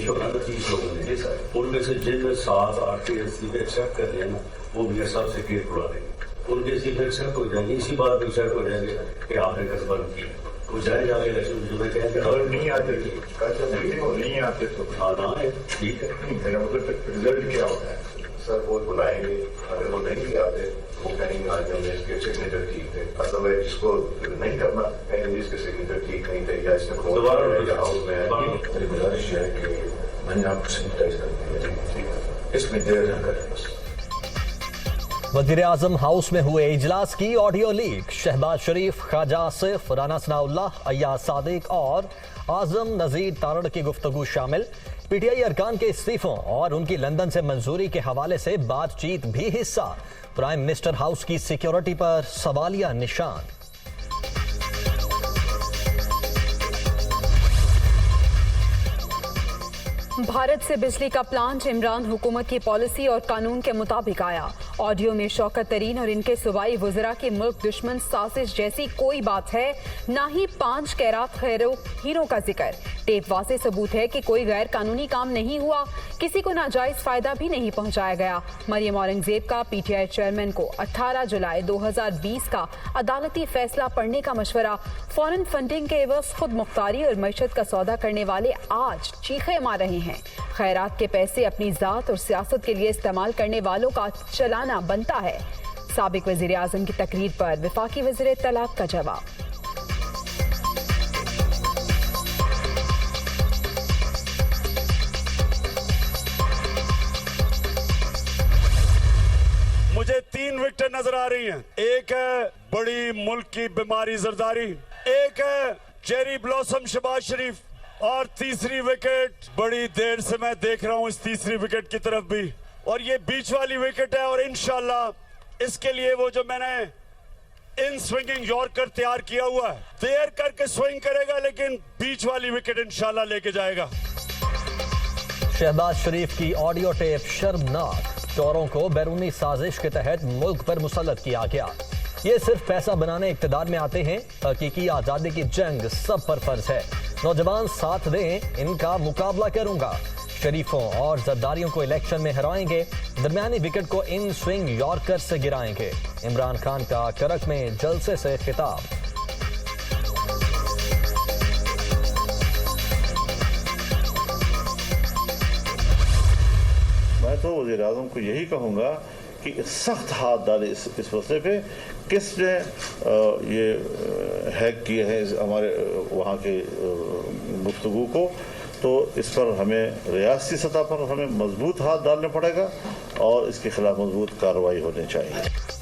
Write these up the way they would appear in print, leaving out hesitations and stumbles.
30 होना तो 30 लोगों ने सर, उनमें से जिनमें 7, 8 के इस्तीफे एक्सेप्ट कर रहे हैं ना, वो मेरे साथ से क्रिएट उड़ा देंगे, उनके इस्तीफे एक्सेप्ट हो जाएंगे, इसी बात पर एक्सेप्ट हो जाएंगे कि आपने कसबा किया, वो जाए जाके इलेक्शन जो मैं कहेंगे अगर नहीं आते नहीं आते तो आना है, ठीक है, मेरा मतलब रिजल्ट क्या होता है सर, वो बुलाएंगे, अगर वो नहीं आते वो कहेंगे आज हमने इसके सिग्नेचर ठीक थे, अदरवाइज जिसको नहीं करना कहेंगे इसके सिग्नेचर ठीक नहीं थे या इसने हाउस में मेरी गुजारिश है कि मैंने आपको सैनिटाइज करते हैं, इसमें देर न करें। वज़ीर-ए-आज़म हाउस में हुए इजलास की ऑडियो लीक, शहबाज शरीफ, ख्वाजा आसिफ, राना सनाउल्लाह, अय्याज सादिक और आजम नजीर तारड़ की गुफ्तगू शामिल। पीटीआई अरकान के इस्तीफों और उनकी लंदन से मंजूरी के हवाले से बातचीत भी हिस्सा। प्राइम मिनिस्टर हाउस की सिक्योरिटी पर सवालिया निशान। भारत से बिजली का प्लांट इमरान हुकूमत की पॉलिसी और कानून के मुताबिक आया। ऑडियो में शौकत तरीन और इनके सूबाई वज़रा की मुल्क दुश्मन साजिश जैसी कोई बात है, ना ही 5 कैरात हीरों का जिक्र। टेप वाज़ेह सबूत है कि कोई गैर कानूनी काम नहीं हुआ, किसी को नाजायज फायदा भी नहीं पहुंचाया गया। मरियम औरंगजेब का पीटीआई चेयरमैन को 18 जुलाई 2020 का अदालती फैसला पढ़ने का मशवरा। फॉरेन फंडिंग के एवज खुद मुख्तारी और मैशत का सौदा करने वाले आज चीखे मार रहे हैं। खैरात के पैसे अपनी जात और सियासत के लिए इस्तेमाल करने वालों का चलाना बनता है। साबिक वज़ीर आज़म की तकरीर पर वफाकी वज़ीर तलाक का जवाब। मुझे 3 विकेट नजर आ रही हैं। एक है बड़ी मुल्क की बीमारी जरदारी, एक है चेरी ब्लॉसम शहबाज शरीफ, और तीसरी विकेट बड़ी देर से मैं देख रहा हूं इस तीसरी विकेट की तरफ भी, और ये बीच वाली विकेट है। और इंशाल्लाह इसके लिए वो जो मैंने इन स्विंगिंग यॉर्कर तैयार किया हुआ है, देर करके स्विंग करेगा लेकिन बीच वाली विकेट इंशाल्लाह लेके जाएगा। शहबाज शरीफ की ऑडियो टेप शर्मनाक, चोरों को बैरूनी साजिश के तहत मुल्क पर मुसल्लत किया गया। ये सिर्फ पैसा बनाने इक़्तिदार में आते हैं, हकीकी आज़ादी की जंग सब पर फर्ज है। नौजवान साथ दें, इनका मुकाबला करूंगा। शरीफों और जरदारियों को इलेक्शन में हराएंगे, दरमियानी विकेट को इन स्विंग यॉर्कर से गिराएंगे। इमरान खान का करक में जलसे से खिताब। मैं तो वज़ीर आज़म को यही कहूँगा कि सख्त हाथ डाले इस मसले पे। किसने ये हैक किए हैं हमारे वहाँ के गुफ्तगू को, तो इस पर हमें रियासती सतह पर हमें मजबूत हाथ डालना पड़ेगा और इसके खिलाफ मजबूत कार्रवाई होनी चाहिए।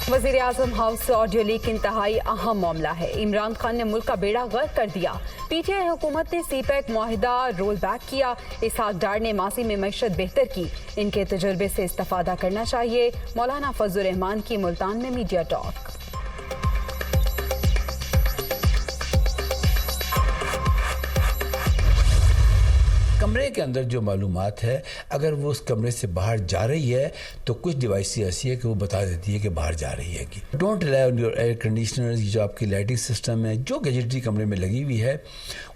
वज़ीर आज़म हाउस ऑडियो लीक इंतहाई अहम मामला है। इमरान खान ने मुल्क का बेड़ा गर्क कर दिया। पीटीआई हुकूमत ने सीपैक मुआहिदा रोल बैक किया। इसहाक डार ने मासी में मईशत बेहतर की, इनके तजुर्बे से इस्तेफादा करना चाहिए। मौलाना फजल रहमान की मुल्तान में मीडिया टॉक। कमरे के अंदर जो मालूमात है, अगर वो उस कमरे से बाहर जा रही है तो कुछ डिवाइस ऐसी है कि वो बता देती है कि बाहर जा रही है। कि don't rely on your air conditioner, जो आपकी लाइटिंग सिस्टम है, जो गैजेटरी कमरे में लगी हुई है,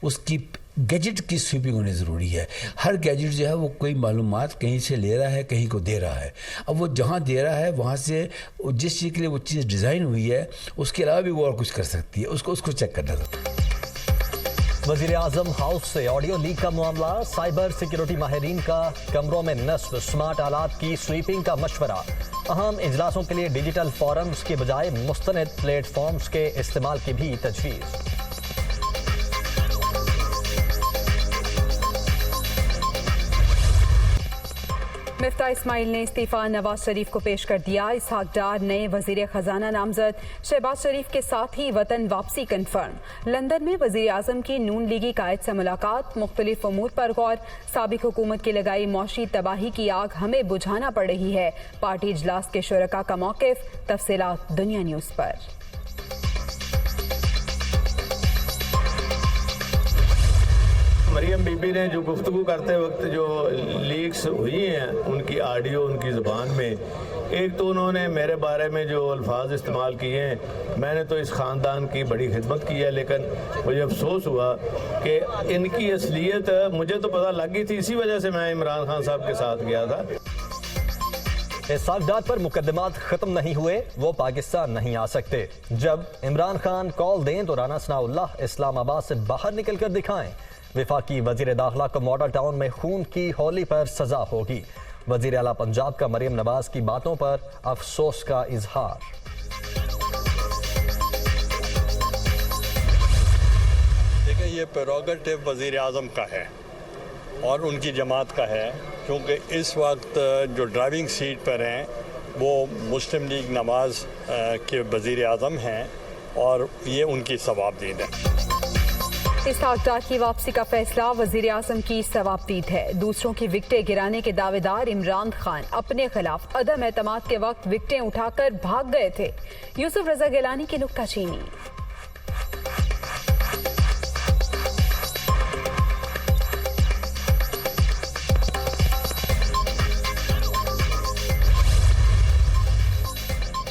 उसकी गैजेट की स्वीपिंग होनी ज़रूरी है। हर गैजेट जो है वो कोई मालूमात कहीं से ले रहा है, कहीं को दे रहा है। अब वो जहाँ दे रहा है वहाँ से जिस चीज़ के लिए वो चीज़ डिज़ाइन हुई है उसके अलावा भी वो और कुछ कर सकती है, उसको चेक करना था। वज़ीर आज़म हाउस से ऑडियो लीक का मामला, साइबर सिक्योरिटी माहिरीन का कमरों में नस्ब, स्मार्ट आलात की स्वीपिंग का मशवरा। अहम इजलासों के लिए डिजिटल फोरम्स के बजाय मुस्तनद प्लेटफॉर्म्स के इस्तेमाल की भी तजवीज़। मिफ्ता इस्माइल ने इस्तीफा नवाज शरीफ को पेश कर दिया। इसहाक डार नए वजीर खजाना नामजद। शहबाज शरीफ के साथ ही वतन वापसी कन्फर्म। लंदन में वजीर आजम की नून लीगी कायद से मुलाकात, मुख्तलिफ उमूर पर गौर। साबिक हुकूमत की लगाई मौशी तबाही की आग हमें बुझाना पड़ रही है। पार्टी इजलास के शुरका का मौक़िफ़। तफसीलात दुनिया न्यूज़ पर। मरियम बीबी ने जो गुफ्तगू करते वक्त जो लीक्स हुई हैं उनकी ऑडियो उनकी ज़बान में, एक तो उन्होंने मेरे बारे में जो अल्फाज इस्तेमाल किए हैं, मैंने तो इस ख़ानदान की बड़ी खिदमत की है, लेकिन मुझे अफसोस हुआ कि इनकी असलियत मुझे तो पता लग गई थी, इसी वजह से मैं इमरान खान साहब के साथ गया था। इसहाक डार पर मुकदमात खत्म नहीं हुए, वो पाकिस्तान नहीं आ सकते। जब इमरान खान कॉल दें तो राना सनाउल्लाह इस्लामाबाद से बाहर निकल कर दिखाएं। वफाकी वजीर दाखिला को मॉडल टाउन में खून की होली पर सजा होगी। वजीर आला पंजाब का मरियम नवाज की बातों पर अफसोस का इजहार। देखिए, ये प्रेरोगेटिव वजीर आज़म का है और उनकी जमात का है, क्योंकि इस वक्त जो ड्राइविंग सीट पर हैं वो मुस्लिम लीग नवाज के वजीर आज़म हैं और ये उनकी सवाबदीद है। इसहाक डार की वापसी का फैसला वजीर आज़म की सवाबदीद है। दूसरों की विकटें गिराने के दावेदार इमरान खान अपने खिलाफ अदम एतमाद के वक्त विकटें उठाकर भाग गए थे। यूसुफ रजा गिलानी की नुक्ताचीनी।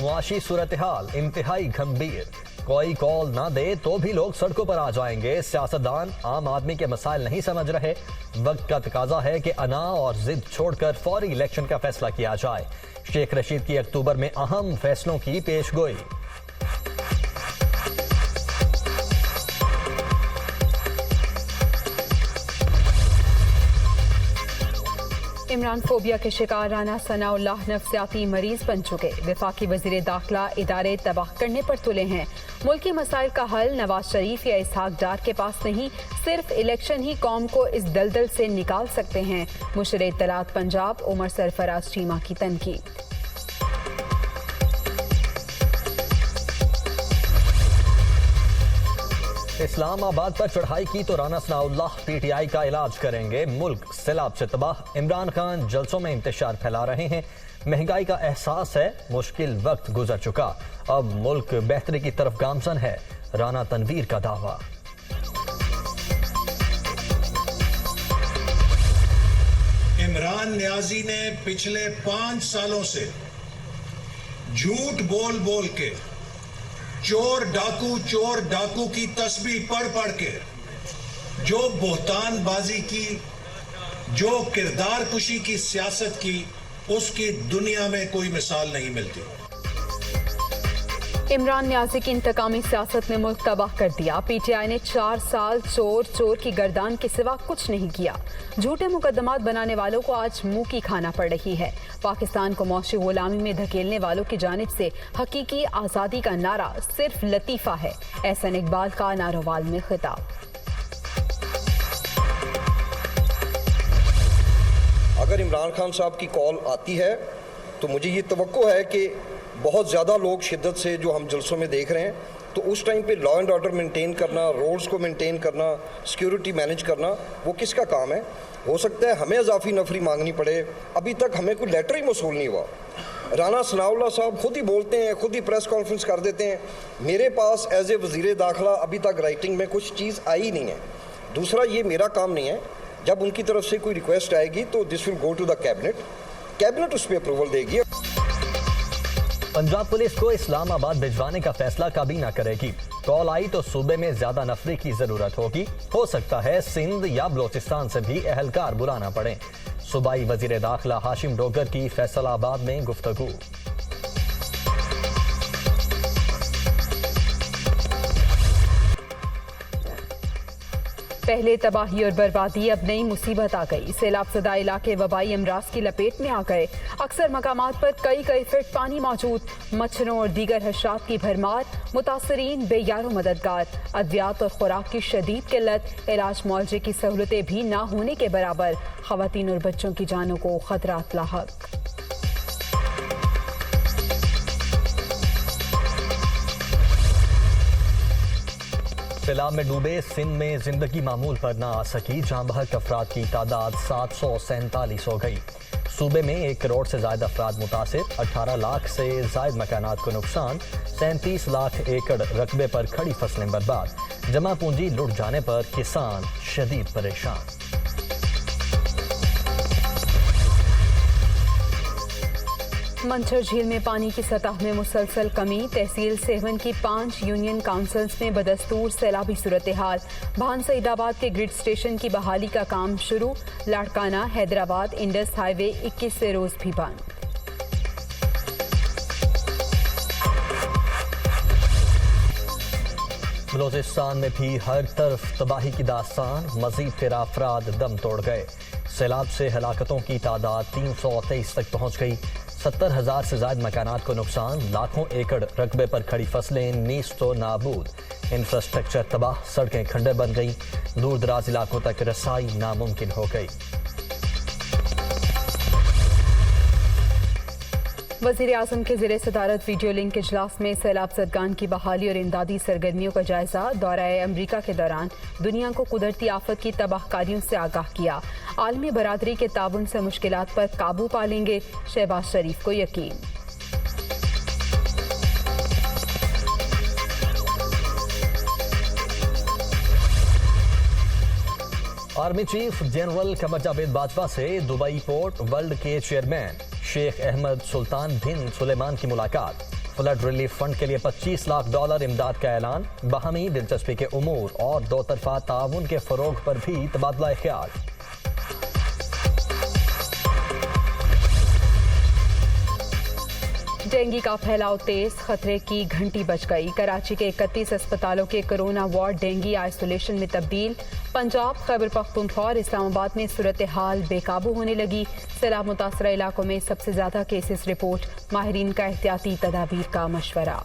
मुआशी सूरत हाल इंतहाई गंभीर, कोई कॉल ना दे तो भी लोग सड़कों पर आ जाएंगे। सियासतदान आम आदमी के मसाइल नहीं समझ रहे। वक्त का तकाजा है कि अना और जिद छोड़कर फौरी इलेक्शन का फैसला किया जाए। शेख रशीद की अक्टूबर में अहम फैसलों की पेशगोई। इमरान फोबिया के शिकार राना सनाउल्लाह नफ्सियाती मरीज बन चुके। वफाकी वजीर दाखिला इदारे तबाह करने पर तुले हैं। मुल्की मसाइल का हल नवाज शरीफ या इसहाक डार के पास नहीं, सिर्फ इलेक्शन ही कौम को इस दलदल से निकाल सकते हैं। मुशर इत्तलात पंजाब उमर सरफराज चीमा की तनकीद। इस्लामाबाद पर चढ़ाई की तो राना सनाउल्लाह पीटीआई का इलाज करेंगे। मुल्क सैलाब से तबाह, इमरान खान जलसों में इंतशार फैला रहे हैं। महंगाई का एहसास है, मुश्किल वक्त गुजर चुका, अब मुल्क बेहतरी की तरफ गामजन है। राना तनवीर का दावा। इमरान न्याजी ने पिछले 5 सालों से झूठ बोल बोल के चोर डाकू की तस्बीह पढ़ के जो बोहतानबाजी की, जो किरदार कुशी की सियासत की, उसकी दुनिया में कोई मिसाल नहीं मिलती। इमरान न्याजी की इंतकामी सियासत ने मुल्क तबाह कर दिया। पीटीआई ने 4 साल चोर की गर्दान के सिवा कुछ नहीं किया। झूठे मुकदमात बनाने वालों को आज मुंह की खाना पड़ रही है। पाकिस्तान को मौशी गुलामी में धकेलने वालों की जानिब से हकीकी आज़ादी का नारा सिर्फ लतीफ़ा है। एहसन इकबाल का नारोवाल में खिताब। अगर इमरान खान साहब की कॉल आती है तो मुझे ये तवक्को है कि बहुत ज़्यादा लोग शिद्दत से जो हम जलसों में देख रहे हैं, तो उस टाइम पे लॉ एंड ऑर्डर मेंटेन करना, रोड्स को मेंटेन करना, सिक्योरिटी मैनेज करना, वो किसका काम है? हो सकता है हमें इजाफी नफरी मांगनी पड़े। अभी तक हमें कोई लेटर ही मौसूल नहीं हुआ। राना सनाउल्लाह साहब खुद ही बोलते हैं, खुद ही प्रेस कॉन्फ्रेंस कर देते हैं, मेरे पास एज ए वज़ीर दाखिला अभी तक राइटिंग में कुछ चीज़ आई नहीं है। दूसरा, ये मेरा काम नहीं है। जब उनकी तरफ से कोई रिक्वेस्ट आएगी तो this will go to the cabinet उस पर अप्रूवल देगी। पंजाब पुलिस को इस्लामाबाद भिजवाने का फैसला काबीना करेगी। कॉल आई तो सूबे में ज्यादा नफरी की जरूरत होगी। हो सकता है सिंध या बलोचिस्तान से भी एहलकार बुलाना पड़े। सूबाई वजीर दाखिला हाशिम डोगर की फैसलाबाद में गुफ्तगू। पहले तबाही और बर्बादी, अब नई मुसीबत आ गई। सैलाब ज़दा इलाके वबाई अमराज की लपेट में आ गए। अक्सर मकामात पर कई फीट पानी मौजूद, मच्छरों और दीगर हशरात की भरमार, मुतासरीन बेयारो मददगार, अद्वियात और खुराक की शदीद किल्लत, इलाज मुआवजे की सहूलतें भी ना होने के बराबर, खवातीन और बच्चों की जानों को खतरात लाहक। सैलाब में डूबे सिंध में जिंदगी मामूल पर न आ सकी। जाँ बहक अफराद की तादाद 747 हो गई। सूबे में 1 करोड़ से ज्यादा अफराद मुतासिर, 18 लाख से ज्यादा मकानात को नुकसान, 37 लाख एकड़ रकबे पर खड़ी फसलें बर्बाद, जमा पूंजी लुट जाने पर किसान शदीद परेशान। मंछर झील में पानी की सतह में मुसलसल कमी, तहसील सेवन की 5 यूनियन काउंसिल्स में बदस्तूर सैलाबी सूरत हाल। भान सईदाबाद के ग्रिड स्टेशन की बहाली का काम शुरू, लाड़काना हैदराबाद इंडस हाईवे 21 से रोज भी बंद। बलोचिस्तान में भी हर तरफ तबाही की दास्तान, मजीद 13 अफराद दम तोड़ गए। सैलाब से हलाकतों की तादाद 323 तक पहुंच गई। 70,000 से ज्यादा मकानात को नुकसान, लाखों एकड़ रकबे पर खड़ी फसलें नीस्तो नाबूद, इंफ्रास्ट्रक्चर तबाह, सड़कें खंडर बन गई, दूर दराज इलाकों तक रसाई नामुमकिन हो गई। वज़ीर आज़म के ज़ेरे सदारत वीडियो लिंक इजलास में सैलाब ज़दगान की बहाली और इमदादी सरगर्मियों का जायजा। दौरा अमरीका के दौरान दुनिया को कुदरती आफत की तबाहकारियों से आगाह किया। आलमी बरादरी के ताबुन से मुश्किलात पर काबू पा लेंगे, शहबाज शरीफ को यकीन। Army chief general Qamar Javed Bajwa से दुबई पोर्ट वर्ल्ड के चेयरमैन शेख अहमद सुल्तान बिन सुलेमान की मुलाकात। फ्लड रिलीफ फंड के लिए $25 लाख इमदाद का ऐलान। बाहमी दिलचस्पी के उमूर और दो तरफा ताउन के फरोग पर भी तबादला ख्याल। डेंगू का फैलाव तेज, खतरे की घंटी बज गई। कराची के 31 अस्पतालों के कोरोना वार्ड डेंगू आइसोलेशन में तब्दील। पंजाब, खैबर पख्तूनख्वा और इस्लामाबाद में सूरत हाल बेकाबू होने लगी। सैलाब मुतासरा इलाकों में सबसे ज्यादा केसेस रिपोर्ट, माहिरीन का एहतियाती तदाबीर का मशवरा।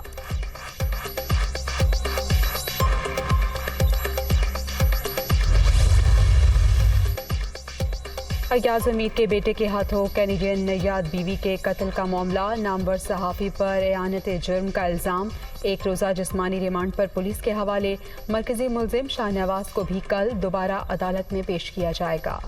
अयाज अमीर के बेटे के हाथों कैनेडियन नैयाद बीवी के कत्ल का मामला। नामवर सहाफ़ी पर एआनत जुर्म का इल्ज़ाम, 1 रोज़ा जिस्मानी रिमांड पर पुलिस के हवाले। मरकजी मुलजिम शाहनवाज को भी कल दोबारा अदालत में पेश किया जाएगा।